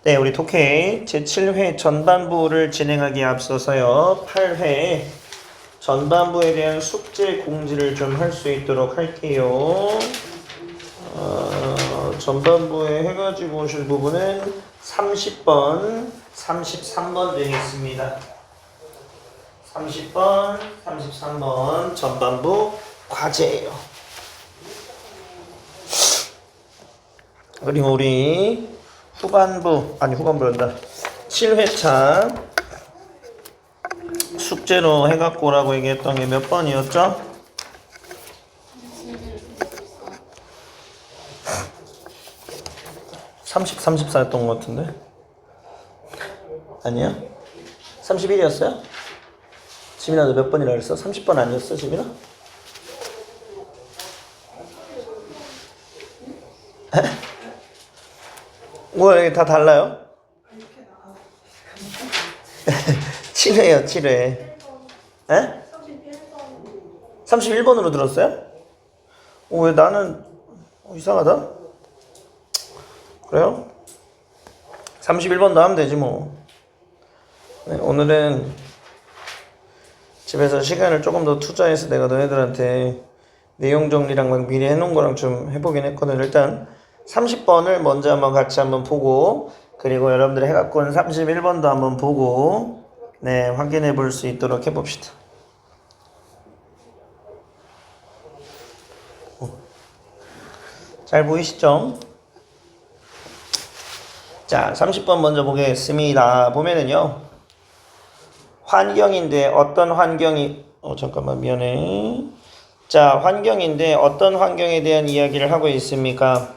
네, 우리 독해 제7회 전반부를 진행하기에 앞서서요, 8회 전반부에 대한 숙제 공지를 좀 할 수 있도록 할게요. 전반부에 해가지고 오실 부분은 30번, 33번 되겠습니다. 30번, 33번 전반부 과제예요. 그리고 우리 후반부란다. 7회차 숙제로 해갖고 오라고 얘기했던 게 몇 번이었죠? 34였던 것 같은데? 아니야? 31이었어요? 지민아 너 몇 번이라 그랬어? 30번 아니었어 지민아? 뭐야 이게 다 달라요? 7회요 7회. 에? 31번으로 들었어요? 왜 나는 이상하다? 그래요? 31번도 하면 되지 뭐. 네, 오늘은 집에서 시간을 조금 더 투자해서 내가 너네들한테 내용 정리랑 막 미리 해놓은 거랑 좀 해보긴 했거든. 일단 30번을 먼저 같이 한번 보고, 그리고 여러분들이 해갖고 는 31번도 한번 보고, 네, 확인해 볼 수 있도록 해봅시다. 잘 보이시죠? 자, 30번 먼저 보겠습니다. 보면은요, 환경인데 어떤 환경이, 잠깐만 미안해. 자, 환경인데 어떤 환경에 대한 이야기를 하고 있습니까?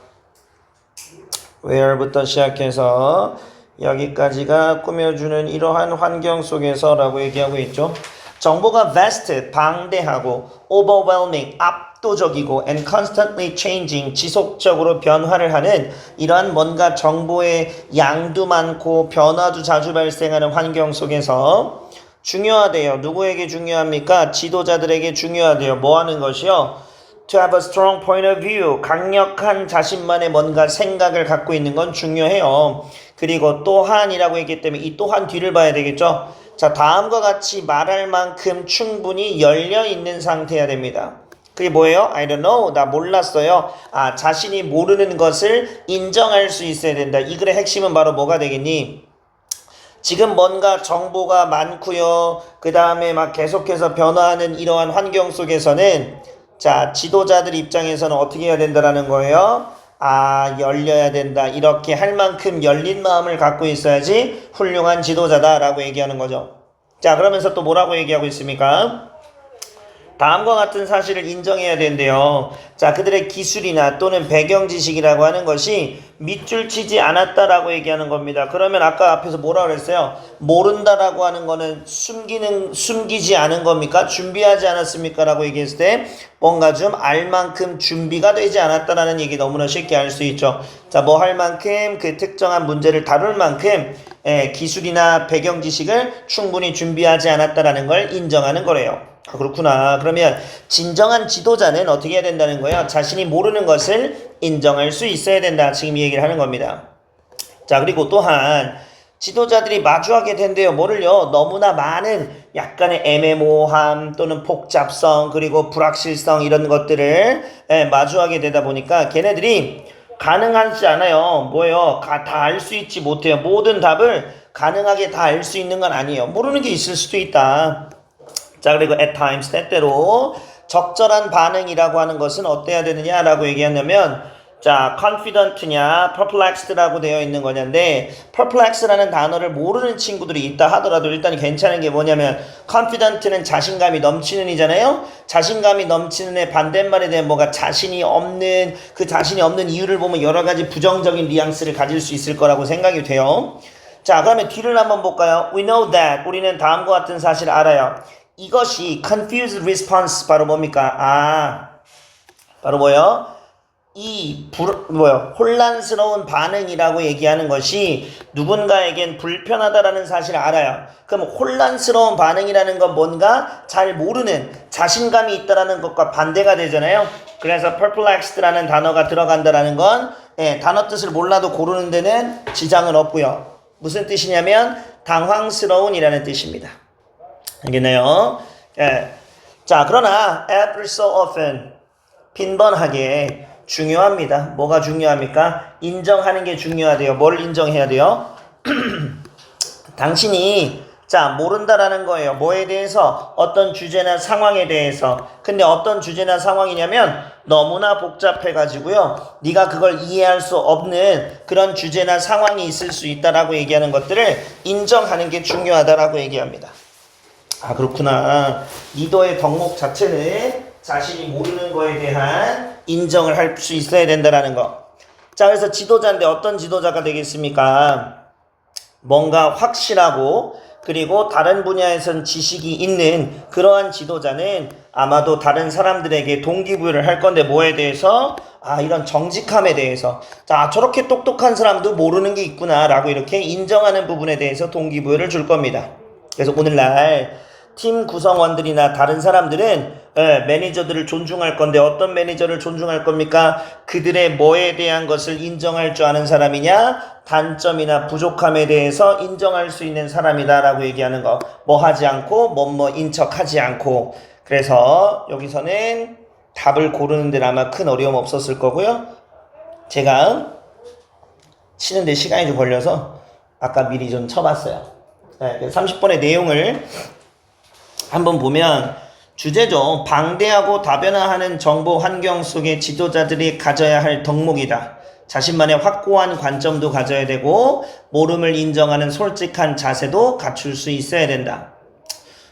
where부터 시작해서 여기까지가 꾸며주는 이러한 환경 속에서 라고 얘기하고 있죠. 정보가 vast, 방대하고 overwhelming, 압도적이고 and constantly changing, 지속적으로 변화를 하는 이러한 뭔가 정보의 양도 많고 변화도 자주 발생하는 환경 속에서 중요하대요. 누구에게 중요합니까? 지도자들에게 중요하대요. 뭐 하는 것이요? To have a strong point of view, 강력한 자신만의 뭔가 생각을 갖고 있는 건 중요해요. 그리고 또한이라고 했기 때문에 이 또한 뒤를 봐야 되겠죠. 자, 다음과 같이 말할 만큼 충분히 열려있는 상태여야 됩니다. 그게 뭐예요? I don't know. 나 몰랐어요. 자신이 모르는 것을 인정할 수 있어야 된다. 이 글의 핵심은 바로 뭐가 되겠니? 지금 뭔가 정보가 많고요. 그 다음에 막 계속해서 변화하는 이러한 환경 속에서는 자, 지도자들 입장에서는 어떻게 해야 된다라는 거예요? 열려야 된다. 이렇게 할 만큼 열린 마음을 갖고 있어야지 훌륭한 지도자다라고 얘기하는 거죠. 자, 그러면서 또 뭐라고 얘기하고 있습니까? 다음과 같은 사실을 인정해야 된대요. 자, 그들의 기술이나 또는 배경 지식이라고 하는 것이 밑줄 치지 않았다라고 얘기하는 겁니다. 그러면 아까 앞에서 뭐라고 그랬어요? 모른다라고 하는 거는 숨기지 않은 겁니까? 준비하지 않았습니까? 라고 얘기했을 때 뭔가 좀 알 만큼 준비가 되지 않았다라는 얘기 너무나 쉽게 알 수 있죠. 자, 뭐 할 만큼 그 특정한 문제를 다룰 만큼 기술이나 배경 지식을 충분히 준비하지 않았다라는 걸 인정하는 거래요. 그렇구나. 그러면 진정한 지도자는 어떻게 해야 된다는 거예요? 자신이 모르는 것을 인정할 수 있어야 된다. 지금 이 얘기를 하는 겁니다. 자, 그리고 또한 지도자들이 마주하게 된대요. 뭐를요? 너무나 많은 약간의 애매모호함 또는 복잡성 그리고 불확실성 이런 것들을 마주하게 되다 보니까 걔네들이 가능하지 않아요. 뭐예요? 다 알 수 있지 못해요. 모든 답을 가능하게 다 알 수 있는 건 아니에요. 모르는 게 있을 수도 있다. 자, 그리고 at times, 때때로 적절한 반응이라고 하는 것은 어때야 되느냐라고 얘기하냐면 자, confident냐, perplexed라고 되어 있는 거냐인데 perplexed라는 단어를 모르는 친구들이 있다 하더라도 일단 괜찮은 게 뭐냐면 confident는 자신감이 넘치는 이잖아요. 자신감이 넘치는 애 반대말에 대한 뭐가 자신이 없는 그 자신이 없는 이유를 보면 여러 가지 부정적인 뉘앙스를 가질 수 있을 거라고 생각이 돼요. 자, 그러면 뒤를 한번 볼까요? We know that 우리는 다음과 같은 사실을 알아요. 이것이 confused response 바로 뭡니까? 바로 뭐요? 혼란스러운 반응이라고 얘기하는 것이 누군가에겐 불편하다라는 사실을 알아요. 그럼 혼란스러운 반응이라는 건 뭔가 잘 모르는 자신감이 있다라는 것과 반대가 되잖아요. 그래서 perplexed라는 단어가 들어간다라는 건 단어 뜻을 몰라도 고르는 데는 지장은 없고요. 무슨 뜻이냐면 당황스러운이라는 뜻입니다. 알겠나요? 예. 자, 그러나 every so often 빈번하게 중요합니다. 뭐가 중요합니까? 인정하는 게 중요하대요. 뭘 인정해야 돼요? 당신이 모른다라는 거예요. 뭐에 대해서? 어떤 주제나 상황에 대해서. 근데 어떤 주제나 상황이냐면 너무나 복잡해가지고요. 네가 그걸 이해할 수 없는 그런 주제나 상황이 있을 수 있다라고 얘기하는 것들을 인정하는 게 중요하다라고 얘기합니다. 아, 그렇구나. 리더의 덕목 자체는 자신이 모르는 거에 대한 인정을 할 수 있어야 된다라는 거. 자, 그래서 지도자인데 어떤 지도자가 되겠습니까? 뭔가 확실하고 그리고 다른 분야에선 지식이 있는 그러한 지도자는 아마도 다른 사람들에게 동기부여를 할 건데 뭐에 대해서? 이런 정직함에 대해서. 자, 저렇게 똑똑한 사람도 모르는 게 있구나 라고 이렇게 인정하는 부분에 대해서 동기부여를 줄 겁니다. 그래서 오늘날 팀 구성원들이나 다른 사람들은 매니저들을 존중할 건데 어떤 매니저를 존중할 겁니까? 그들의 뭐에 대한 것을 인정할 줄 아는 사람이냐? 단점이나 부족함에 대해서 인정할 수 있는 사람이다 라고 얘기하는 거. 뭐 하지 않고 뭐인 척하지 않고. 그래서 여기서는 답을 고르는 데는 아마 큰 어려움 없었을 거고요. 제가 치는데 시간이 좀 걸려서 아까 미리 좀 쳐봤어요. 30번의 내용을 한번 보면 주제죠. 방대하고 다변화하는 정보 환경 속의 지도자들이 가져야 할 덕목이다. 자신만의 확고한 관점도 가져야 되고 모름을 인정하는 솔직한 자세도 갖출 수 있어야 된다.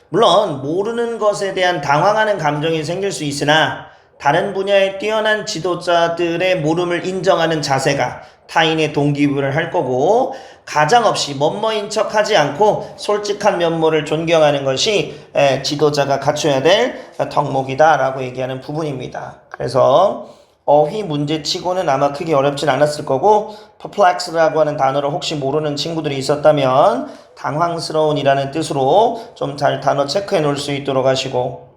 물론 모르는 것에 대한 당황하는 감정이 생길 수 있으나 다른 분야에 뛰어난 지도자들의 모름을 인정하는 자세가 타인의 동기부여를 할 거고 가장없이 멋머인 척하지 않고 솔직한 면모를 존경하는 것이 지도자가 갖춰야 될 덕목이다 라고 얘기하는 부분입니다. 그래서 어휘 문제치고는 아마 크게 어렵진 않았을 거고 perplex라고 하는 단어를 혹시 모르는 친구들이 있었다면 당황스러운이라는 뜻으로 좀 잘 단어 체크해 놓을 수 있도록 하시고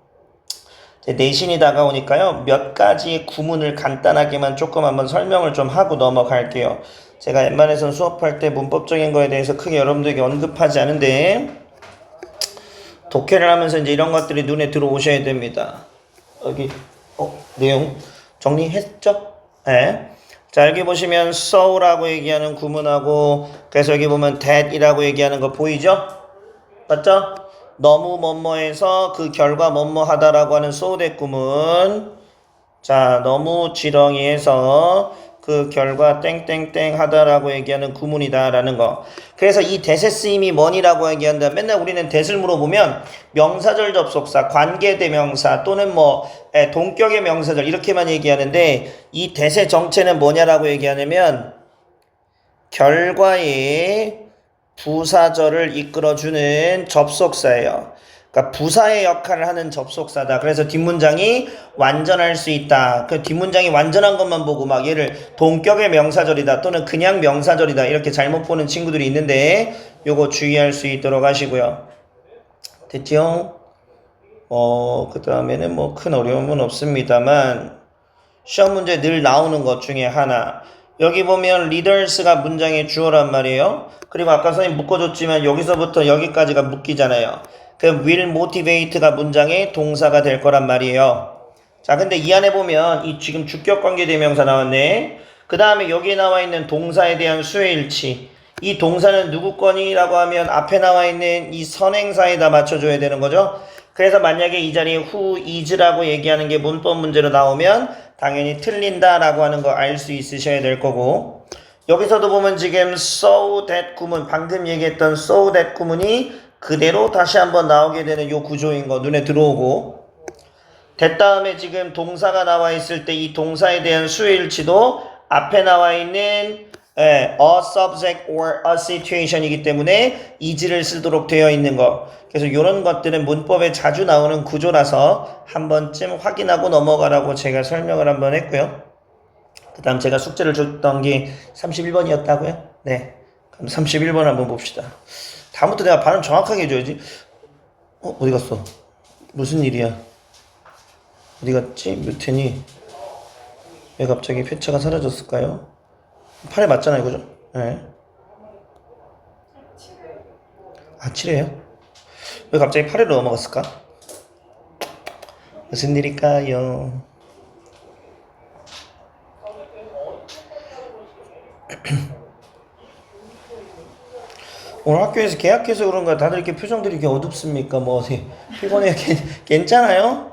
내신이 다가오니까요. 몇 가지의 구문을 간단하게만 조금 한번 설명을 좀 하고 넘어갈게요. 제가 웬만해서는 수업할 때 문법적인 거에 대해서 크게 여러분들에게 언급하지 않은데 독해를 하면서 이제 이런 것들이 눈에 들어오셔야 됩니다. 여기 내용 정리했죠? 네. 자, 여기 보시면 so라고 얘기하는 구문하고 그래서 여기 보면 that이라고 얘기하는 거 보이죠? 맞죠? 너무 뭐뭐해서 그 결과 뭐뭐하다라고 하는 so that 구문. 자, 너무 지렁이해서 그 결과 땡땡땡 하다라고 얘기하는 구문이다라는 거. 그래서 이 that의 쓰임이 뭐니라고 얘기한다. 맨날 우리는 that을 물어보면 명사절 접속사, 관계대명사 또는 동격의 명사절 이렇게만 얘기하는데 이 that의 정체는 뭐냐라고 얘기하냐면 결과의 부사절을 이끌어주는 접속사예요. 그러니까 부사의 역할을 하는 접속사다. 그래서 뒷문장이 완전할 수 있다. 그 뒷문장이 완전한 것만 보고 얘를 동격의 명사절이다 또는 그냥 명사절이다 이렇게 잘못 보는 친구들이 있는데 요거 주의할 수 있도록 하시고요. 됐죠? 그 다음에는 큰 어려움은 없습니다만 시험 문제 늘 나오는 것 중에 하나. 여기 보면 leaders가 문장의 주어란 말이에요. 그리고 아까 선생님 묶어줬지만 여기서부터 여기까지가 묶이잖아요. 그 will motivate가 문장의 동사가 될 거란 말이에요. 자, 근데 이 안에 보면 이 지금 주격관계대명사 나왔네. 그 다음에 여기에 나와 있는 동사에 대한 수요일치. 이 동사는 누구 거니라고 하면 앞에 나와 있는 이 선행사에다 맞춰줘야 되는 거죠. 그래서 만약에 이 자리에 who is라고 얘기하는 게 문법 문제로 나오면 당연히 틀린다라고 하는 거 알 수 있으셔야 될 거고 여기서도 보면 지금 so that 구문 방금 얘기했던 so that 구문이 그대로 다시 한번 나오게 되는 요 구조인 거 눈에 들어오고 that 다음에 지금 동사가 나와 있을 때 이 동사에 대한 수요일치도 앞에 나와 있는 a subject or a situation이기 때문에 is를 쓰도록 되어 있는 거. 그래서 이런 것들은 문법에 자주 나오는 구조라서 한 번쯤 확인하고 넘어가라고 제가 설명을 한번 했고요. 그 다음 제가 숙제를 줬던 게 31번이었다고요? 네. 그럼 31번 한번 봅시다. 다음부터 내가 발음 정확하게 해줘야지. 어디 갔어? 무슨 일이야? 어디 갔지? 뮤텐이 왜 갑자기 회차가 사라졌을까요? 8회 맞잖아요, 그죠? 네. 아, 7회요? 왜 갑자기 8회로 넘어갔을까? 무슨 일일까요? 오늘 학교에서 개학해서 그런가 다들 이렇게 표정들이 이렇게 어둡습니까? 뭐 어디 피곤해 괜찮아요?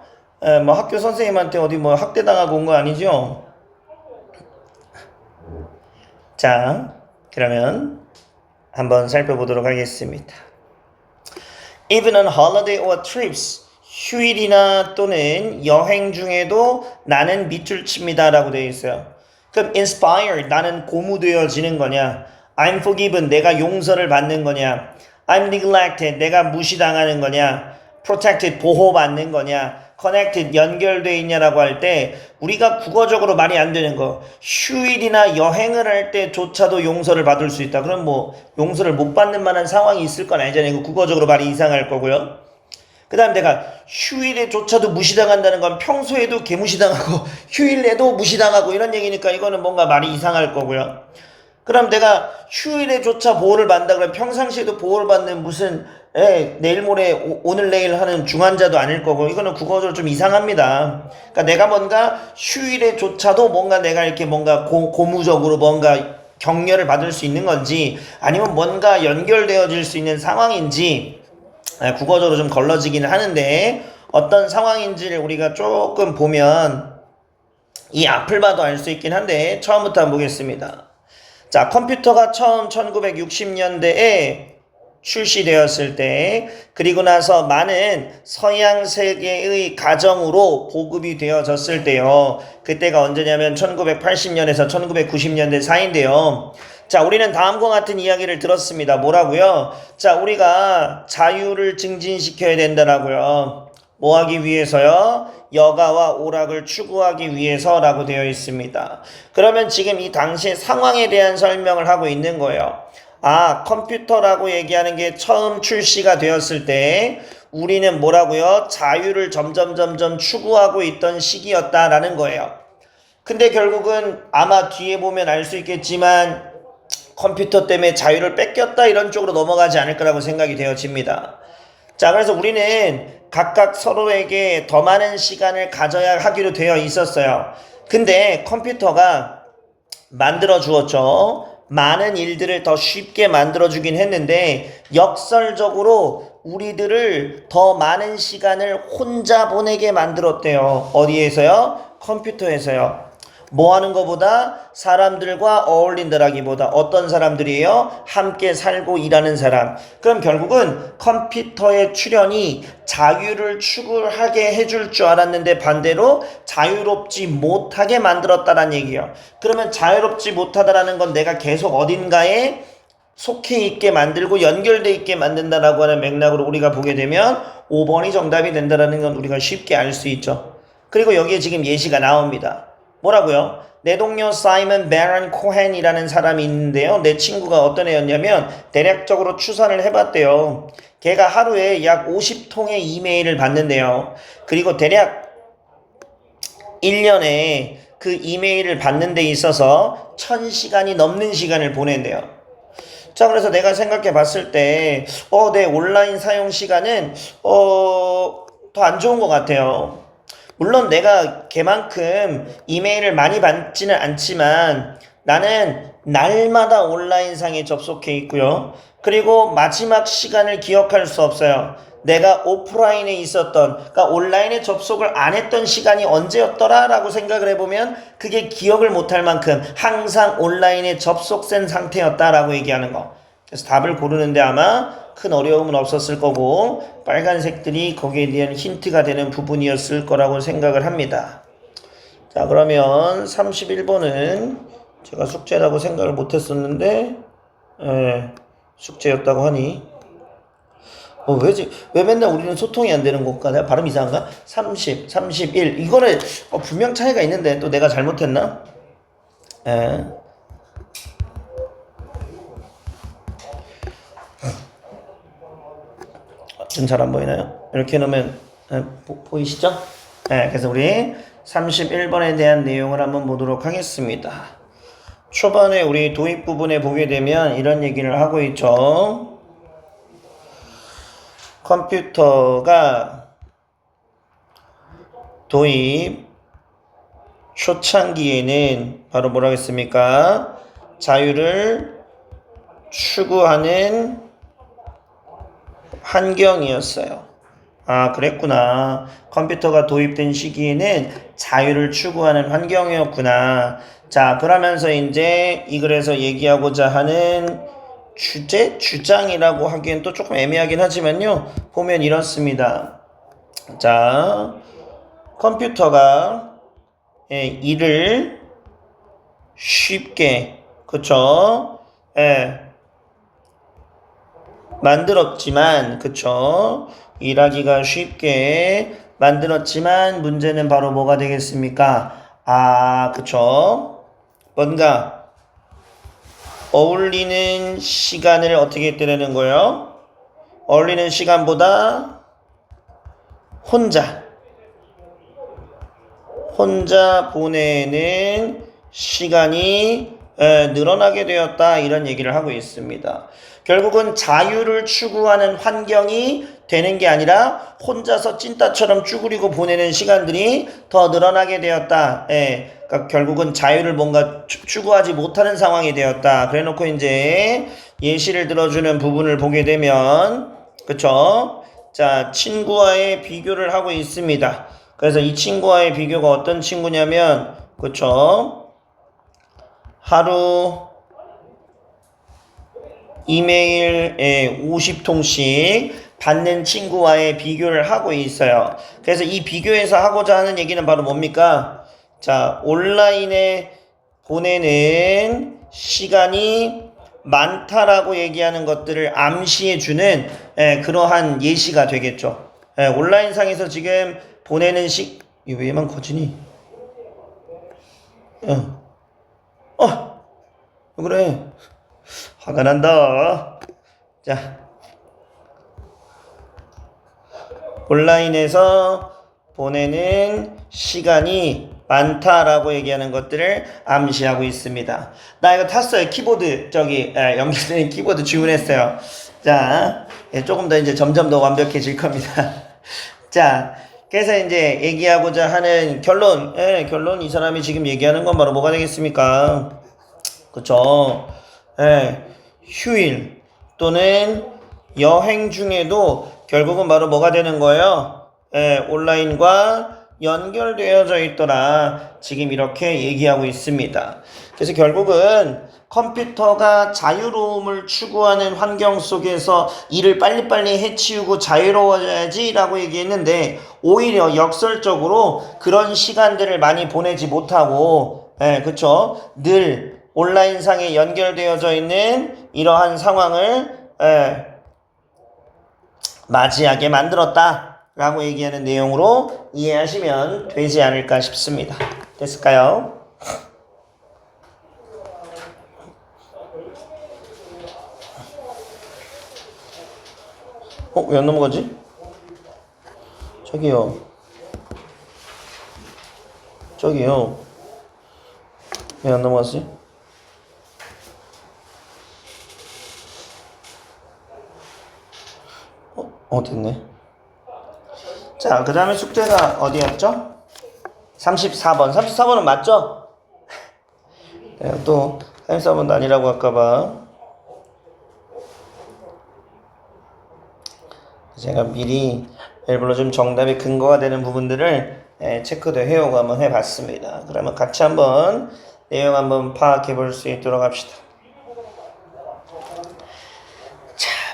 뭐 학교 선생님한테 어디 뭐 학대당하고 온 거 아니죠? 자, 그러면 한번 살펴보도록 하겠습니다. Even on holiday or trips, 휴일이나 또는 여행 중에도 나는 밑줄 칩니다 라고 되어 있어요. 그럼 inspired, 나는 고무되어지는 거냐? I'm forgiven, 내가 용서를 받는 거냐? I'm neglected, 내가 무시당하는 거냐? protected, 보호받는 거냐? connected, 연결되어 있냐라고 할 때 우리가 국어적으로 말이 안 되는 거, 휴일이나 여행을 할 때조차도 용서를 받을 수 있다. 그럼 뭐 용서를 못 받는 만한 상황이 있을 건 아니잖아요. 이거 국어적으로 말이 이상할 거고요. 그 다음 내가 휴일에조차도 무시당한다는 건 평소에도 개무시당하고 휴일에도 무시당하고 이런 얘기니까 이거는 뭔가 말이 이상할 거고요. 그럼 내가 휴일에조차 보호를 받는다 그러면 평상시에도 보호를 받는 무슨 내일 모레 오늘 내일 하는 중환자도 아닐 거고 이거는 국어적으로 좀 이상합니다. 그러니까 내가 뭔가 휴일에조차도 뭔가 내가 이렇게 뭔가 고무적으로 뭔가 격려를 받을 수 있는 건지 아니면 뭔가 연결되어질 수 있는 상황인지 국어적으로 좀 걸러지기는 하는데 어떤 상황인지를 우리가 조금 보면 이 앞을 봐도 알 수 있긴 한데 처음부터 한번 보겠습니다. 자, 컴퓨터가 처음 1960년대에 출시되었을 때 그리고 나서 많은 서양 세계의 가정으로 보급이 되어졌을 때요. 그때가 언제냐면 1980년에서 1990년대 사이인데요. 자, 우리는 다음과 같은 이야기를 들었습니다. 뭐라고요? 자, 우리가 자유를 증진시켜야 된다라고요. 뭐 하기 위해서요? 여가와 오락을 추구하기 위해서라고 되어 있습니다. 그러면 지금 이 당시의 상황에 대한 설명을 하고 있는 거예요. 아, 컴퓨터라고 얘기하는 게 처음 출시가 되었을 때 우리는 뭐라고요? 자유를 점점 추구하고 있던 시기였다라는 거예요. 근데 결국은 아마 뒤에 보면 알 수 있겠지만 컴퓨터 때문에 자유를 뺏겼다 이런 쪽으로 넘어가지 않을 거라고 생각이 되어집니다. 자, 그래서 우리는 각각 서로에게 더 많은 시간을 가져야 하기로 되어 있었어요. 근데 컴퓨터가 만들어 주었죠. 많은 일들을 더 쉽게 만들어 주긴 했는데 역설적으로 우리들을 더 많은 시간을 혼자 보내게 만들었대요. 어디에서요? 컴퓨터에서요. 뭐 하는 것보다 사람들과 어울린다라기보다 어떤 사람들이에요? 함께 살고 일하는 사람. 그럼 결국은 컴퓨터의 출현이 자유를 추구하게 해줄 줄 알았는데 반대로 자유롭지 못하게 만들었다는 얘기예요. 그러면 자유롭지 못하다라는 건 내가 계속 어딘가에 속해 있게 만들고 연결돼 있게 만든다라고 하는 맥락으로 우리가 보게 되면 5번이 정답이 된다라는 건 우리가 쉽게 알 수 있죠. 그리고 여기에 지금 예시가 나옵니다. 뭐라고요? 내 동료 사이먼 베런 코헨이라는 사람이 있는데요. 내 친구가 어떤 애였냐면 대략적으로 추산을 해봤대요. 걔가 하루에 약 50통의 이메일을 받는데요. 그리고 대략 1년에 그 이메일을 받는 데 있어서 1000시간이 넘는 시간을 보낸대요. 자, 그래서 내가 생각해 봤을 때 내 온라인 사용 시간은 더 안 좋은 것 같아요. 물론 내가 걔만큼 이메일을 많이 받지는 않지만 나는 날마다 온라인상에 접속해 있고요. 그리고 마지막 시간을 기억할 수 없어요. 내가 오프라인에 있었던, 그러니까 온라인에 접속을 안 했던 시간이 언제였더라 라고 생각을 해보면 그게 기억을 못할 만큼 항상 온라인에 접속된 상태였다라고 얘기하는 거. 그래서 답을 고르는데 아마 큰 어려움은 없었을 거고 빨간색들이 거기에 대한 힌트가 되는 부분이었을 거라고 생각을 합니다. 자, 그러면 31번은 제가 숙제라고 생각을 못했었는데 숙제였다고 하니 왜 맨날 우리는 소통이 안 되는 걸까? 내가 발음 이상한가? 30, 31 이거는 분명 차이가 있는데 또 내가 잘못했나? 좀 잘 안 보이나요? 이렇게 놓으면 보이시죠? 그래서 우리 31번에 대한 내용을 한번 보도록 하겠습니다. 초반에 우리 도입 부분에 보게 되면 이런 얘기를 하고 있죠. 컴퓨터가 도입 초창기에는 바로 뭐라고 했습니까? 자유를 추구하는 환경이었어요. 아, 그랬구나. 컴퓨터가 도입된 시기에는 자유를 추구하는 환경이었구나. 자, 그러면서 이제 이 글에서 얘기하고자 하는 주장이라고 하기엔 또 조금 애매하긴 하지만요. 보면 이렇습니다. 자, 컴퓨터가 일을 쉽게, 그쵸? 만들었지만, 그쵸? 일하기가 쉽게 만들었지만, 문제는 바로 뭐가 되겠습니까? 아, 그쵸? 뭔가 어울리는 시간을 어떻게 했다는 거예요? 어울리는 시간보다 혼자 보내는 시간이 늘어나게 되었다, 이런 얘기를 하고 있습니다. 결국은 자유를 추구하는 환경이 되는 게 아니라 혼자서 찐따처럼 쭈그리고 보내는 시간들이 더 늘어나게 되었다. 그러니까 결국은 자유를 뭔가 추구하지 못하는 상황이 되었다. 그래 놓고 이제 예시를 들어주는 부분을 보게 되면, 그쵸? 자, 친구와의 비교를 하고 있습니다. 그래서 이 친구와의 비교가 어떤 친구냐면, 그쵸? 하루 이메일에 50통씩 받는 친구와의 비교를 하고 있어요. 그래서 이 비교에서 하고자 하는 얘기는 바로 뭡니까? 자, 온라인에 보내는 시간이 많다라고 얘기하는 것들을 암시해주는 그러한 예시가 되겠죠. 온라인상에서 지금 보내는 이거 왜만 커지니? 왜 그래? 화가 난다. 자, 온라인에서 보내는 시간이 많다라고 얘기하는 것들을 암시하고 있습니다. 나 이거 탔어요. 키보드 연결된 키보드 주문했어요. 자, 조금 더 이제 점점 더 완벽해질 겁니다. 자, 그래서 이제 얘기하고자 하는 결론, 결론, 이 사람이 지금 얘기하는 건 바로 뭐가 되겠습니까? 그쵸? 휴일 또는 여행 중에도 결국은 바로 뭐가 되는 거예요? 온라인과 연결되어져 있더라. 지금 이렇게 얘기하고 있습니다. 그래서 결국은 컴퓨터가 자유로움을 추구하는 환경 속에서 일을 빨리빨리 해치우고 자유로워져야지 라고 얘기했는데, 오히려 역설적으로 그런 시간들을 많이 보내지 못하고, 그쵸? 늘 온라인상에 연결되어져 있는 이러한 상황을 맞이하게 만들었다 라고 얘기하는 내용으로 이해하시면 되지 않을까 싶습니다. 됐을까요? 왜 안 넘어가지? 저기요. 왜 안 넘어갔지? 됐네. 자, 그 다음에 숙제가 어디였죠? 34번. 34번은 맞죠? 또 34번도 아니라고 할까봐 제가 미리 일부러 좀 정답의 근거가 되는 부분들을 체크도 해오고 한번 해봤습니다. 그러면 같이 한번 내용 한번 파악해 볼 수 있도록 합시다.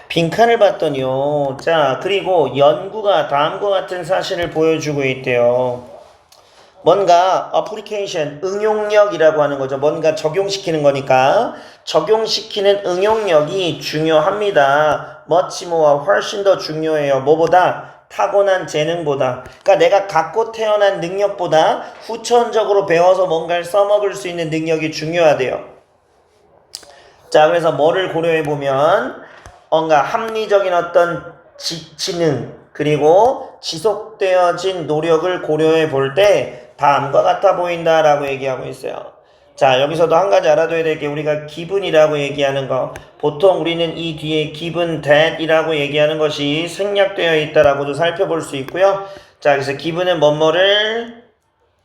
빈칸을 봤더니요. 자, 그리고 연구가 다음과 같은 사실을 보여주고 있대요. 뭔가 어플리케이션, 응용력이라고 하는 거죠. 뭔가 적용시키는 거니까 적용시키는 응용력이 중요합니다. much more, 훨씬 더 중요해요. 뭐보다? 타고난 재능보다. 그러니까 내가 갖고 태어난 능력보다 후천적으로 배워서 뭔가를 써먹을 수 있는 능력이 중요하대요. 자, 그래서 뭐를 고려해 보면 뭔가 합리적인 어떤 지능 그리고 지속되어진 노력을 고려해 볼 때 다음과 같아 보인다라고 얘기하고 있어요. 자, 여기서도 한 가지 알아둬야 될 게 우리가 기분이라고 얘기하는 거 보통 우리는 이 뒤에 기분 that이라고 얘기하는 것이 생략되어 있다라고도 살펴볼 수 있고요. 자, 그래서 기분은 뭐뭐를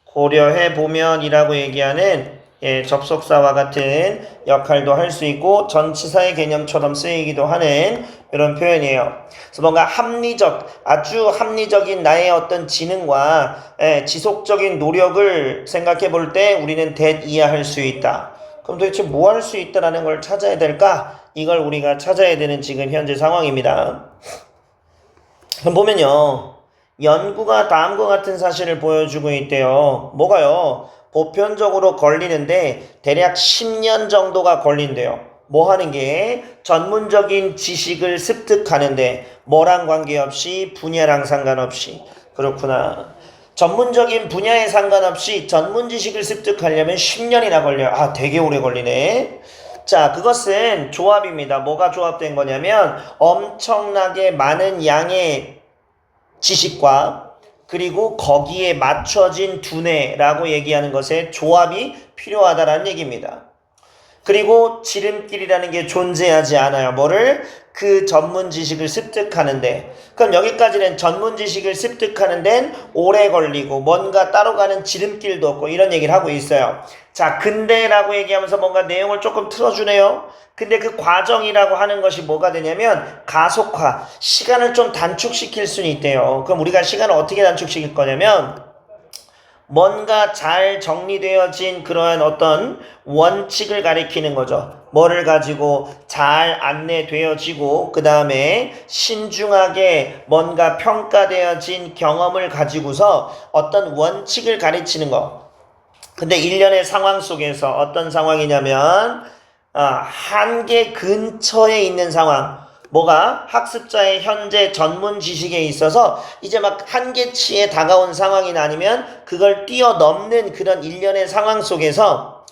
고려해 보면이라고 얘기하는 접속사와 같은 역할도 할 수 있고 전치사의 개념처럼 쓰이기도 하는 이런 표현이에요. 그래서 뭔가 합리적, 아주 합리적인 나의 어떤 지능과 지속적인 노력을 생각해 볼 때 우리는 that 이해할 수 있다. 그럼 도대체 뭐 할 수 있다라는 걸 찾아야 될까? 이걸 우리가 찾아야 되는 지금 현재 상황입니다. 그럼 보면요. 연구가 다음과 같은 사실을 보여주고 있대요. 뭐가요? 보편적으로 걸리는데 대략 10년 정도가 걸린대요. 뭐 하는 게? 전문적인 지식을 습득하는데 뭐랑 관계없이 분야랑 상관없이. 그렇구나. 전문적인 분야에 상관없이 전문 지식을 습득하려면 10년이나 걸려요. 아, 되게 오래 걸리네. 자, 그것은 조합입니다. 뭐가 조합된 거냐면 엄청나게 많은 양의 지식과 그리고 거기에 맞춰진 두뇌라고 얘기하는 것에 조합이 필요하다라는 얘기입니다. 그리고 지름길이라는 게 존재하지 않아요. 뭐를? 그 전문 지식을 습득하는데. 그럼 여기까지는 전문 지식을 습득하는 데는 오래 걸리고 뭔가 따로 가는 지름길도 없고 이런 얘기를 하고 있어요. 자, 근데라고 얘기하면서 뭔가 내용을 조금 틀어주네요. 근데 그 과정이라고 하는 것이 뭐가 되냐면 가속화, 시간을 좀 단축시킬 수는 있대요. 그럼 우리가 시간을 어떻게 단축시킬 거냐면 뭔가 잘 정리되어진 그러한 어떤 원칙을 가리키는 거죠. 뭐를 가지고 잘 안내되어지고 그 다음에 신중하게 뭔가 평가되어진 경험을 가지고서 어떤 원칙을 가르치는 거. 근데 일련의 상황 속에서 어떤 상황이냐면 한계 근처에 있는 상황. 뭐가? 학습자의 현재 전문 지식에 있어서 이제 막 한계치에 다가온 상황이나 아니면 그걸 뛰어넘는 그런 일련의 상황 속에서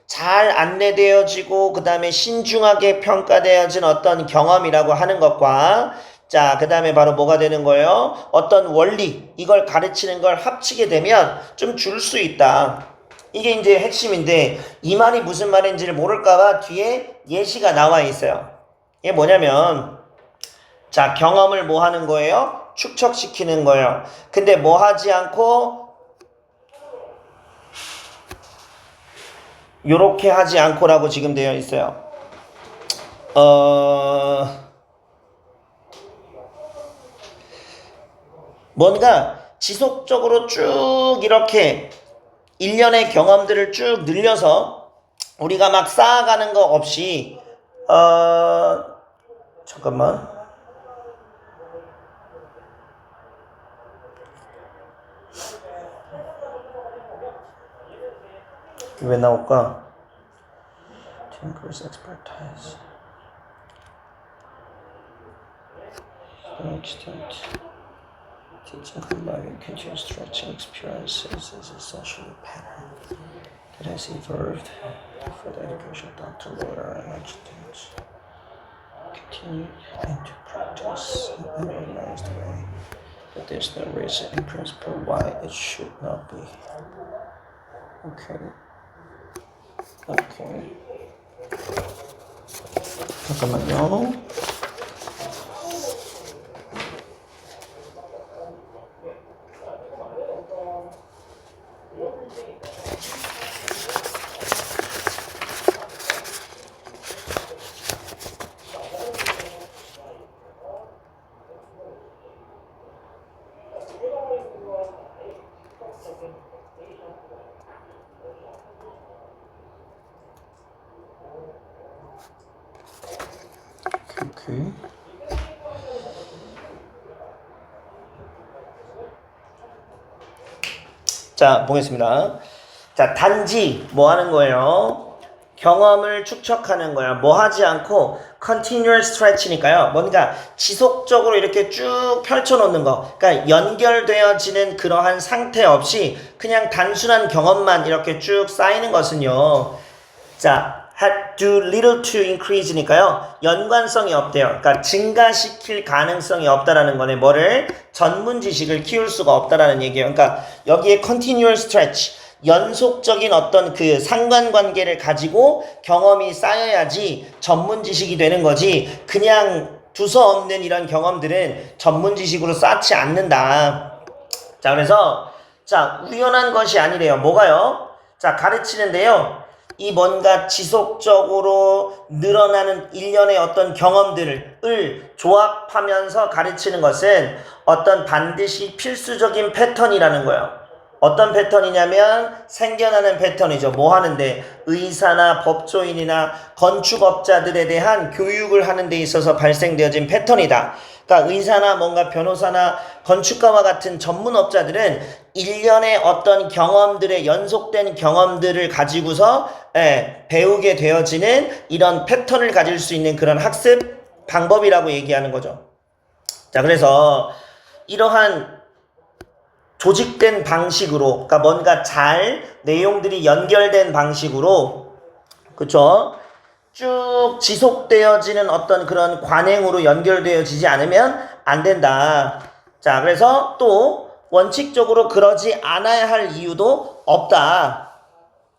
잘 안내되어지고 그 다음에 신중하게 평가되어진 어떤 경험이라고 하는 것과 자, 그 다음에 바로 뭐가 되는 거예요? 어떤 원리, 이걸 가르치는 걸 합치게 되면 좀 줄 수 있다. 이게 이제 핵심인데 이 말이 무슨 말인지를 모를까봐 뒤에 예시가 나와 있어요. 이게 뭐냐면 자, 경험을 뭐 하는 거예요? 축적시키는 거예요. 근데 뭐 하지 않고 요렇게 하지 않고라고 지금 되어 있어요. 뭔가 지속적으로 쭉 이렇게 일련의 경험들을 쭉 늘려서 우리가 막 쌓아가는 거 없이 잠깐만. 왜 나올까? Tinker's expertise. Extent. Teaching combining continuous stretching experiences is essentially a pattern that has evolved for the educational doctor, lawyer, and adjutant. Continue into practice in an organized way, but there's no reason in principle why it should not be. Okay. 잠깐만요. 오케이. 자, 보겠습니다. 자, 단지 뭐 하는 거예요? 경험을 축적하는 거야. 뭐 하지 않고 continuous stretch니까요. 뭔가 지속적으로 이렇게 쭉 펼쳐놓는 거. 그러니까 연결되어지는 그러한 상태 없이 그냥 단순한 경험만 이렇게 쭉 쌓이는 것은요. 자, had do little to increase니까요. 연관성이 없대요. 그러니까 증가시킬 가능성이 없다라는 거네. 뭐를? 전문 지식을 키울 수가 없다라는 얘기예요. 그러니까 여기에 continuous stretch, 연속적인 어떤 그 상관관계를 가지고 경험이 쌓여야지 전문 지식이 되는 거지. 그냥 두서없는 이런 경험들은 전문 지식으로 쌓지 않는다. 자, 그래서 자, 우연한 것이 아니래요. 뭐가요? 자, 가르치는데요. 이 뭔가 지속적으로 늘어나는 일련의 어떤 경험들을 조합하면서 가르치는 것은 어떤 반드시 필수적인 패턴이라는 거예요. 어떤 패턴이냐면 생겨나는 패턴이죠. 뭐 하는데? 의사나 법조인이나 건축업자들에 대한 교육을 하는 데 있어서 발생되어진 패턴이다. 그러니까 의사나 뭔가 변호사나 건축가와 같은 전문업자들은 일련의 어떤 경험들의 연속된 경험들을 가지고서 배우게 되어지는 이런 패턴을 가질 수 있는 그런 학습 방법이라고 얘기하는 거죠. 자, 그래서 이러한 조직된 방식으로, 그러니까 뭔가 잘 내용들이 연결된 방식으로, 그쵸? 쭉 지속되어지는 어떤 그런 관행으로 연결되어지지 않으면 안 된다. 자, 그래서 또 원칙적으로 그러지 않아야 할 이유도 없다.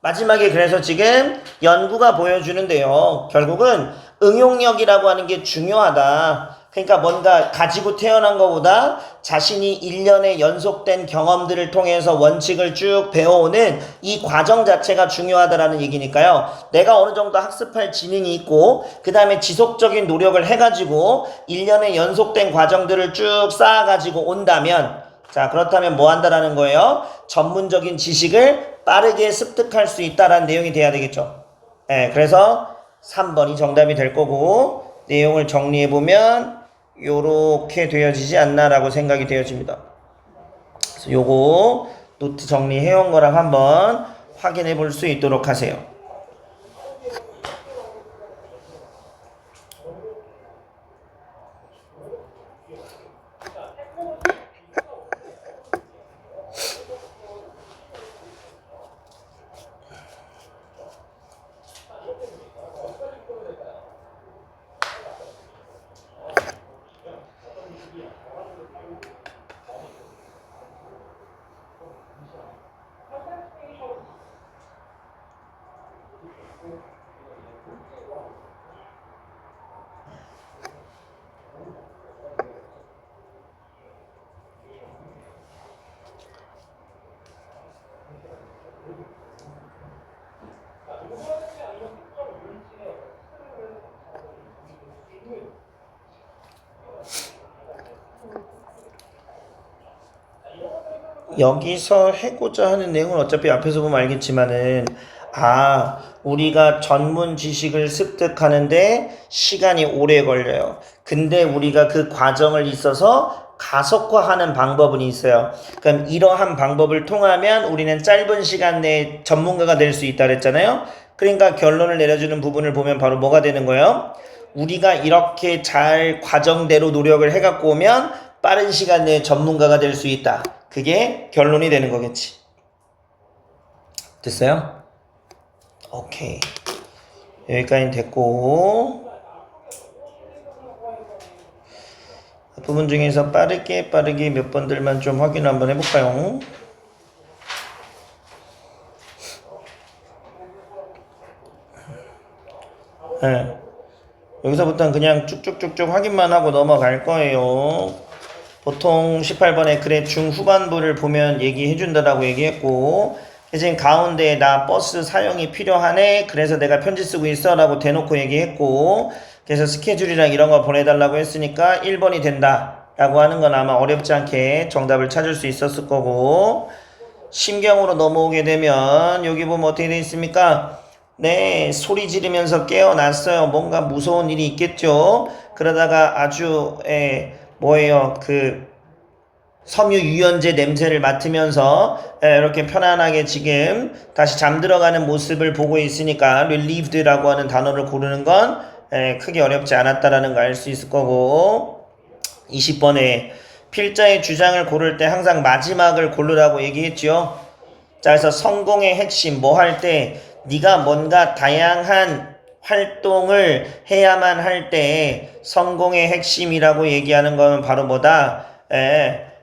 마지막에 그래서 지금 연구가 보여주는데요. 결국은 응용력이라고 하는 게 중요하다. 그러니까 뭔가 가지고 태어난 것보다 자신이 일련의 연속된 경험들을 통해서 원칙을 쭉 배워오는 이 과정 자체가 중요하다라는 얘기니까요. 내가 어느 정도 학습할 지능이 있고 그 다음에 지속적인 노력을 해가지고 일련의 연속된 과정들을 쭉 쌓아가지고 온다면, 자, 그렇다면 뭐 한다라는 거예요? 전문적인 지식을 빠르게 습득할 수 있다라는 내용이 돼야 되겠죠. 그래서 3번이 정답이 될 거고, 내용을 정리해보면 요렇게 되어지지 않나라고 생각이 되어집니다. 그래서 요거 노트 정리해온 거랑 한번 확인해 볼 수 있도록 하세요. 여기서 해고자 하는 내용은 어차피 앞에서 보면 알겠지만은, 우리가 전문 지식을 습득하는데 시간이 오래 걸려요. 근데 우리가 그 과정을 있어서 가속화하는 방법은 있어요. 그럼 이러한 방법을 통하면 우리는 짧은 시간 내에 전문가가 될 수 있다 그랬잖아요. 그러니까 결론을 내려주는 부분을 보면 바로 뭐가 되는 거예요? 우리가 이렇게 잘 과정대로 노력을 해갖고 오면 빠른 시간 내에 전문가가 될 수 있다. 그게 결론이 되는 거겠지. 됐어요? 오케이. 여기까지 됐고, 부분 중에서 빠르게 몇 번들만 좀 확인 한번 해볼까요? 여기서부터는 그냥 쭉쭉쭉쭉 확인만 하고 넘어갈 거예요. 보통 18번에 그래 중후반부를 보면 얘기해준다라고 얘기했고, 지금 가운데에 나 버스 사용이 필요하네, 그래서 내가 편지 쓰고 있어 라고 대놓고 얘기했고, 그래서 스케줄이랑 이런 거 보내달라고 했으니까 1번이 된다 라고 하는 건 아마 어렵지 않게 정답을 찾을 수 있었을 거고, 심경으로 넘어오게 되면 여기 보면 어떻게 되어 있습니까? 네, 소리 지르면서 깨어났어요. 뭔가 무서운 일이 있겠죠. 그러다가 아주 뭐예요, 그 섬유 유연제 냄새를 맡으면서 이렇게 편안하게 지금 다시 잠들어가는 모습을 보고 있으니까 relieved라고 하는 단어를 고르는 건 크게 어렵지 않았다라는 거 알 수 있을 거고, 20번에 필자의 주장을 고를 때 항상 마지막을 고르라고 얘기했죠. 자, 그래서 성공의 핵심 뭐 할 때 네가 뭔가 다양한 활동을 해야만 할 때 성공의 핵심이라고 얘기하는 건 바로 뭐다?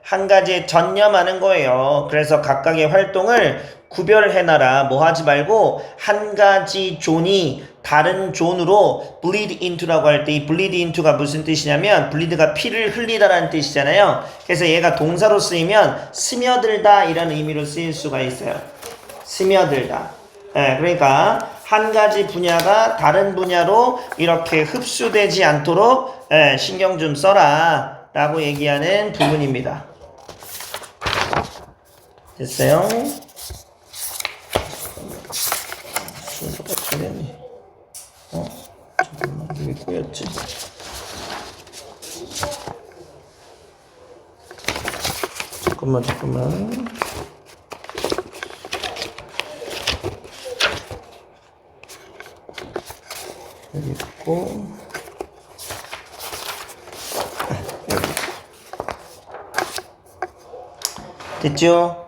한 가지에 전념하는 거예요. 그래서 각각의 활동을 구별해놔라. 뭐 하지 말고 한 가지 존이 다른 존으로 bleed into라고 할 때 이 bleed into가 무슨 뜻이냐면 bleed가 피를 흘리다라는 뜻이잖아요. 그래서 얘가 동사로 쓰이면 스며들다 이런 의미로 쓰일 수가 있어요. 스며들다. 네, 그러니까 한 가지 분야가 다른 분야로 이렇게 흡수되지 않도록 신경 좀 써라 라고 얘기하는 부분입니다. 됐어요? 순서가 어떻게 됐니? 잠깐만, 이게 꼬였지? 잠깐만. 여기 있고, 됐죠?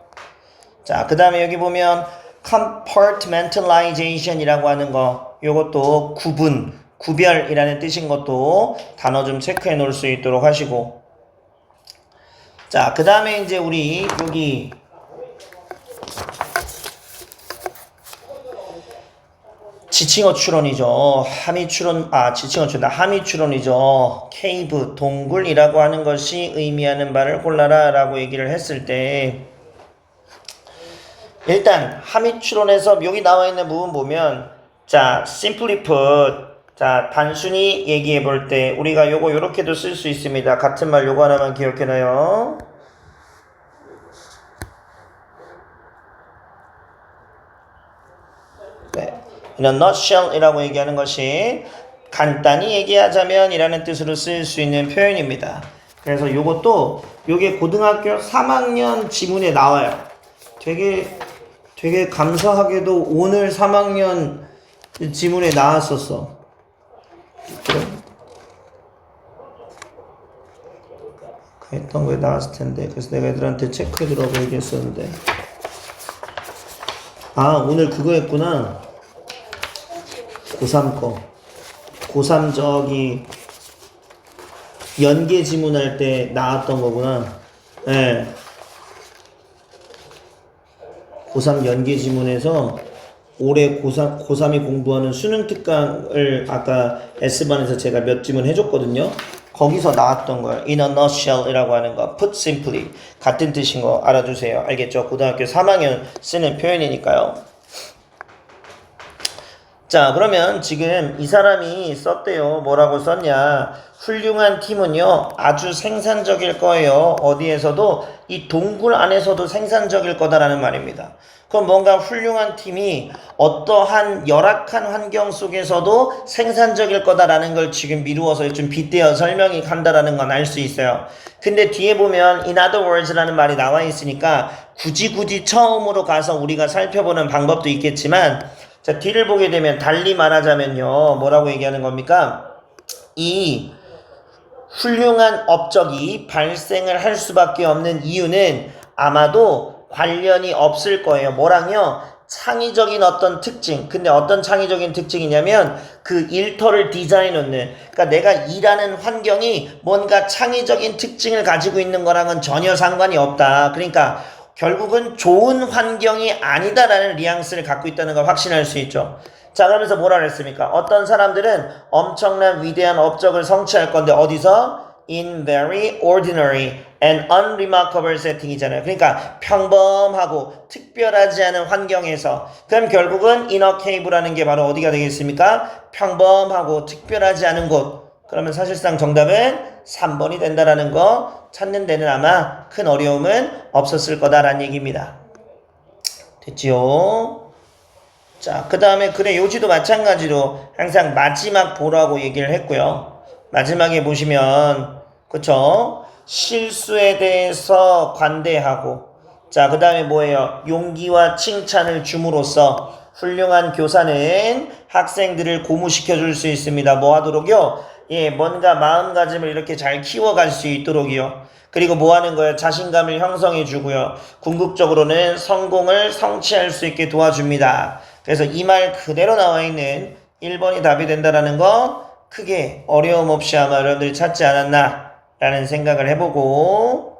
자, 그 다음에 여기 보면 compartmentalization이라고 하는 거, 요것도 구별이라는 뜻인 것도 단어 좀 체크해 놓을 수 있도록 하시고. 자, 그 다음에 이제 우리 여기 지칭어 추론이죠. 함의 추론이죠. 케이브, 동굴이라고 하는 것이 의미하는 바를 골라라 라고 얘기를 했을 때, 일단 함의 추론에서 여기 나와 있는 부분 보면, 자, simply put, 자, 단순히 얘기해 볼 때 우리가 요거 요렇게도 쓸 수 있습니다. 같은 말 요거 하나만 기억해놔요. 네. in a nutshell 이라고 얘기하는 것이 간단히 얘기하자면 이라는 뜻으로 쓸 수 있는 표현입니다. 그래서 요것도 요게 고등학교 3학년 지문에 나와요. 되게 감사하게도 오늘 3학년 지문에 나왔었어. 그래? 했던 거에 나왔을 텐데. 그래서 내가 애들한테 체크해두라고 얘기했었는데. 아, 오늘 그거 했구나. 고3 거. 고3 저기 연계 지문할 때 나왔던 거구나. 예. 네. 고3 연계 지문에서 올해 고3이 공부하는 수능 특강을 아까 S반에서 제가 몇 지문 해줬거든요. 거기서 나왔던 거예요. in a nutshell 이라고 하는 거. put simply. 같은 뜻인 거 알아두세요. 알겠죠? 고등학교 3학년 쓰는 표현이니까요. 자, 그러면 지금 이 사람이 썼대요. 뭐라고 썼냐. 훌륭한 팀은요, 아주 생산적일 거예요. 어디에서도, 이 동굴 안에서도 생산적일 거다라는 말입니다. 그럼 뭔가 훌륭한 팀이 어떠한 열악한 환경 속에서도 생산적일 거다라는 걸 지금 미루어서 좀 빗대어 설명이 간다라는 건 알 수 있어요. 근데 뒤에 보면 in other words라는 말이 나와 있으니까 굳이 처음으로 가서 우리가 살펴보는 방법도 있겠지만, 자, 뒤를 보게 되면 달리 말하자면요. 뭐라고 얘기하는 겁니까? 이 훌륭한 업적이 발생을 할 수밖에 없는 이유는 아마도 관련이 없을 거예요. 뭐랑요? 창의적인 어떤 특징. 근데 어떤 창의적인 특징이냐면 그 일터를 디자인하는, 그러니까 내가 일하는 환경이 뭔가 창의적인 특징을 가지고 있는 거랑은 전혀 상관이 없다. 그러니까 결국은 좋은 환경이 아니다라는 뉘앙스를 갖고 있다는 걸 확신할 수 있죠. 자, 그러면서 뭐라 그랬습니까? 어떤 사람들은 엄청난 위대한 업적을 성취할 건데 어디서? In very ordinary and unremarkable setting이잖아요. 그러니까 평범하고 특별하지 않은 환경에서. 그럼 결국은 inner cave라는 게 바로 어디가 되겠습니까? 평범하고 특별하지 않은 곳. 그러면 사실상 정답은 3번이 된다라는 거 찾는 데는 아마 큰 어려움은 없었을 거다라는 얘기입니다. 됐지요? 자, 그 다음에 그래 요지도 마찬가지로 항상 마지막 보라고 얘기를 했고요. 마지막에 보시면 그쵸? 실수에 대해서 관대하고, 자, 그 다음에 뭐예요? 용기와 칭찬을 줌으로써 훌륭한 교사는 학생들을 고무시켜 줄 수 있습니다. 뭐 하도록요? 예, 뭔가 마음가짐을 이렇게 잘 키워갈 수 있도록이요. 그리고 뭐 하는 거예요? 자신감을 형성해 주고요. 궁극적으로는 성공을 성취할 수 있게 도와줍니다. 그래서 이 말 그대로 나와 있는 1번이 답이 된다라는 거 크게 어려움 없이 아마 여러분들이 찾지 않았나 라는 생각을 해보고,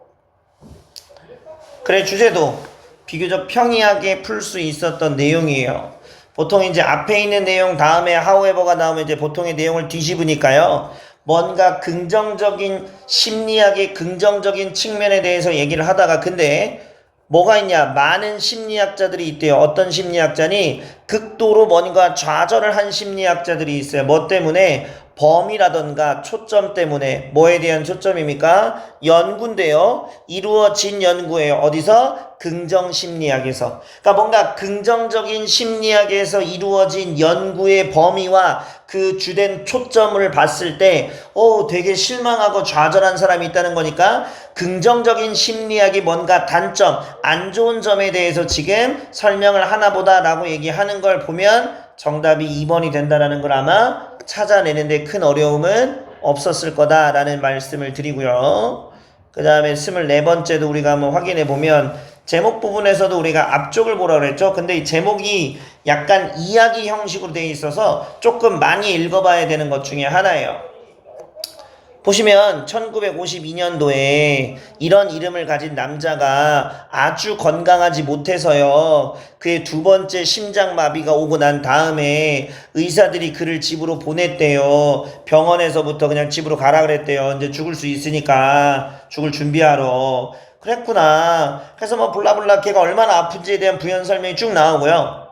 그래 주제도 비교적 평이하게 풀 수 있었던 내용이에요. 보통 이제 앞에 있는 내용 다음에 however가 나오면 이제 보통의 내용을 뒤집으니까요. 뭔가 긍정적인 심리학의 긍정적인 측면에 대해서 얘기를 하다가 근데 뭐가 있냐? 많은 심리학자들이 있대요. 어떤 심리학자니? 극도로 뭔가 좌절을 한 심리학자들이 있어요. 뭐 때문에? 범위라던가 초점 때문에. 뭐에 대한 초점입니까? 연구인데요. 이루어진 연구예요. 어디서? 긍정심리학에서. 그러니까 뭔가 긍정적인 심리학에서 이루어진 연구의 범위와 그 주된 초점을 봤을 때 되게 실망하고 좌절한 사람이 있다는 거니까 긍정적인 심리학이 뭔가 단점, 안 좋은 점에 대해서 지금 설명을 하나보다 라고 얘기하는 걸 보면 정답이 2번이 된다라는 걸 아마 찾아내는데 큰 어려움은 없었을 거다라는 말씀을 드리고요. 그 다음에 24번째도 우리가 한번 확인해 보면 제목 부분에서도 우리가 앞쪽을 보라고 그랬죠. 근데 이 제목이 약간 이야기 형식으로 되어 있어서 조금 많이 읽어봐야 되는 것 중에 하나예요. 보시면 1952년도에 이런 이름을 가진 남자가 아주 건강하지 못해서요. 그의 두 번째 심장마비가 오고 난 다음에 의사들이 그를 집으로 보냈대요. 병원에서부터 그냥 집으로 가라 그랬대요. 이제 죽을 수 있으니까 죽을 준비하러. 그랬구나. 그래서 뭐 블라블라 걔가 얼마나 아픈지에 대한 부연 설명이 쭉 나오고요.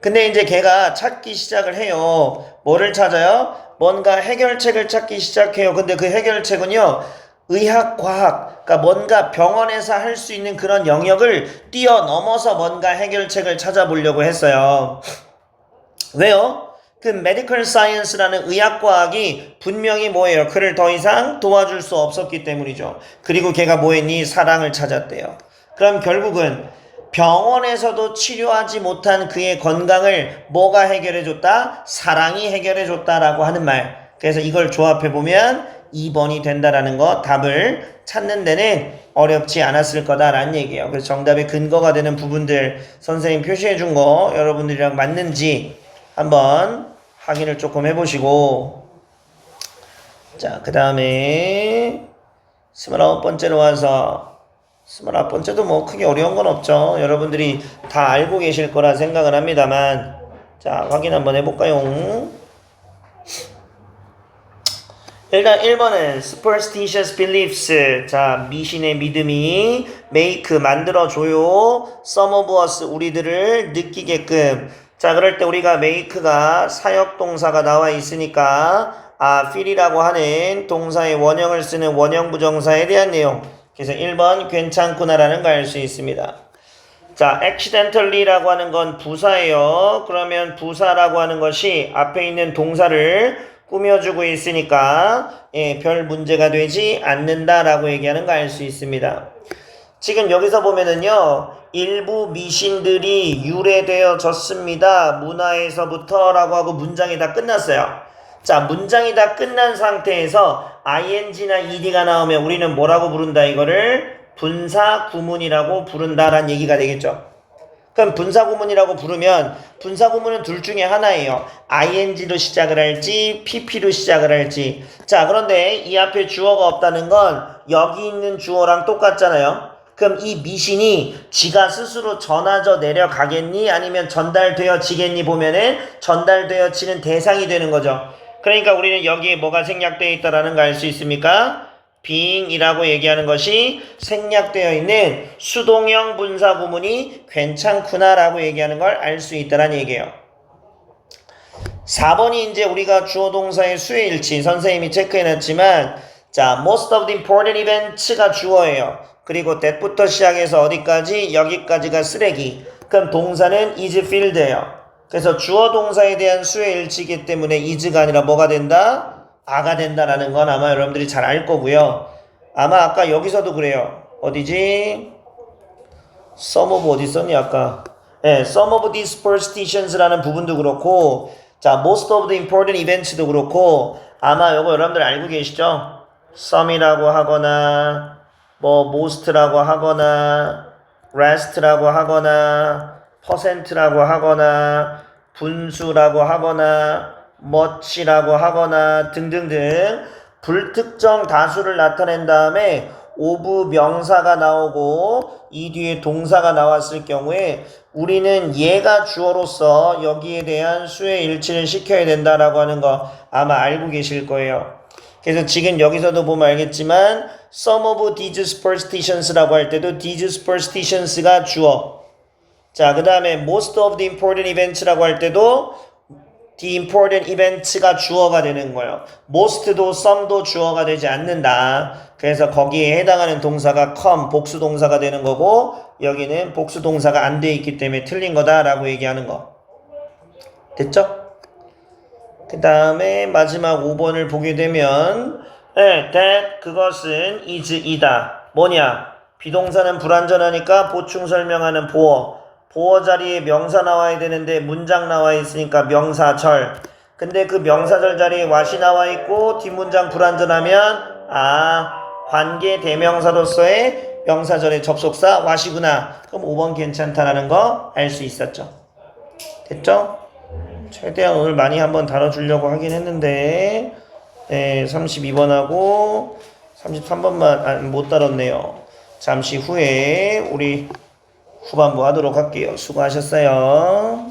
근데 이제 걔가 찾기 시작을 해요. 뭐를 찾아요? 뭔가 해결책을 찾기 시작해요. 근데 그 해결책은요, 의학, 과학, 그러니까 뭔가 병원에서 할 수 있는 그런 영역을 뛰어넘어서 뭔가 해결책을 찾아보려고 했어요. 왜요? 그 메디컬 사이언스라는 의학과학이 분명히 뭐예요? 그를 더 이상 도와줄 수 없었기 때문이죠. 그리고 걔가 뭐했니? 사랑을 찾았대요. 그럼 결국은 병원에서도 치료하지 못한 그의 건강을 뭐가 해결해줬다? 사랑이 해결해줬다라고 하는 말. 그래서 이걸 조합해보면 2번이 된다라는 거 답을 찾는 데는 어렵지 않았을 거다라는 얘기예요. 그래서 정답의 근거가 되는 부분들 선생님 표시해준 거 여러분들이랑 맞는지 한번 확인을 조금 해보시고 자, 그 다음에 29번째로 와서 29번째도 뭐 크게 어려운 건 없죠. 여러분들이 다 알고 계실 거라 생각을 합니다만 자, 확인 한번 해볼까요? 일단 1번은 superstitious beliefs. 자, 미신의 믿음이 make 만들어줘요. some of us 우리들을 느끼게끔. 자, 그럴 때 우리가 make가 사역동사가 나와 있으니까 feel이라고 하는 동사의 원형을 쓰는 원형 부정사에 대한 내용. 그래서 1번 괜찮구나라는 걸 알 수 있습니다. 자, accidentally라고 하는 건 부사예요. 그러면 부사라고 하는 것이 앞에 있는 동사를 꾸며주고 있으니까 별 문제가 되지 않는다라고 얘기하는 거 알 수 있습니다. 지금 여기서 보면은요. 일부 미신들이 유래되어졌습니다. 문화에서부터 라고 하고 문장이 다 끝났어요. 자, 문장이 다 끝난 상태에서 ing나 ed가 나오면 우리는 뭐라고 부른다? 이거를 분사구문이라고 부른다라는 얘기가 되겠죠. 그럼 분사구문이라고 부르면 분사구문은 둘 중에 하나예요. ing로 시작을 할지 pp로 시작을 할지. 자, 그런데 이 앞에 주어가 없다는 건 여기 있는 주어랑 똑같잖아요. 그럼 이 미신이 지가 스스로 전하져 내려가겠니? 아니면 전달되어지겠니? 보면은 전달되어지는 대상이 되는 거죠. 그러니까 우리는 여기에 뭐가 생략되어 있다라는 거 알 수 있습니까? being이라고 얘기하는 것이 생략되어 있는 수동형 분사구문이 괜찮구나라고 얘기하는 걸 알 수 있다라는 얘기예요. 4번이 이제 우리가 주어 동사의 수의 일치 선생님이 체크해놨지만 자, most of the important events가 주어예요. 그리고 that부터 시작해서 어디까지? 여기까지가 쓰레기. 그럼 동사는 is filled예요. 그래서 주어 동사에 대한 수의 일치이기 때문에 is가 아니라 뭐가 된다? 아가 된다라는 건 아마 여러분들이 잘 알 거고요. 아마 아까 여기서도 그래요. 어디지? some of 어디 있었니 아까? 네, some of these superstitions라는 부분도 그렇고 자, most of the important events도 그렇고 아마 이거 여러분들 알고 계시죠? some이라고 하거나 뭐 most라고 하거나 rest라고 하거나 퍼센트라고 하거나 분수라고 하거나 much라고 하거나 등등등 불특정 다수를 나타낸 다음에 of 명사가 나오고 이 뒤에 동사가 나왔을 경우에 우리는 얘가 주어로서 여기에 대한 수의 일치를 시켜야 된다라고 하는 거 아마 알고 계실 거예요. 그래서 지금 여기서도 보면 알겠지만 some of these superstitions라고 할 때도 these superstitions가 주어. 자, 그 다음에 most of the important events라고 할 때도 the important events가 주어가 되는 거예요. most도 some도 주어가 되지 않는다. 그래서 거기에 해당하는 동사가 come, 복수 동사가 되는 거고 여기는 복수 동사가 안 돼 있기 때문에 틀린 거다라고 얘기하는 거. 됐죠? 그 다음에 마지막 5번을 보게 되면 that 그것은 is 이다. 뭐냐? 비동사는 불완전하니까 보충 설명하는 보어. 보어 자리에 명사 나와야 되는데 문장 나와 있으니까 명사절. 근데 그 명사절 자리에 what이 나와 있고 뒷문장 불완전하면 관계 대명사로서의 명사절의 접속사 what이구나. 그럼 5번 괜찮다라는 거 알 수 있었죠. 됐죠? 최대한 오늘 많이 한번 다뤄주려고 하긴 했는데 32번하고 33번만 못 다뤘네요. 잠시 후에 우리 후반부 하도록 할게요. 수고하셨어요.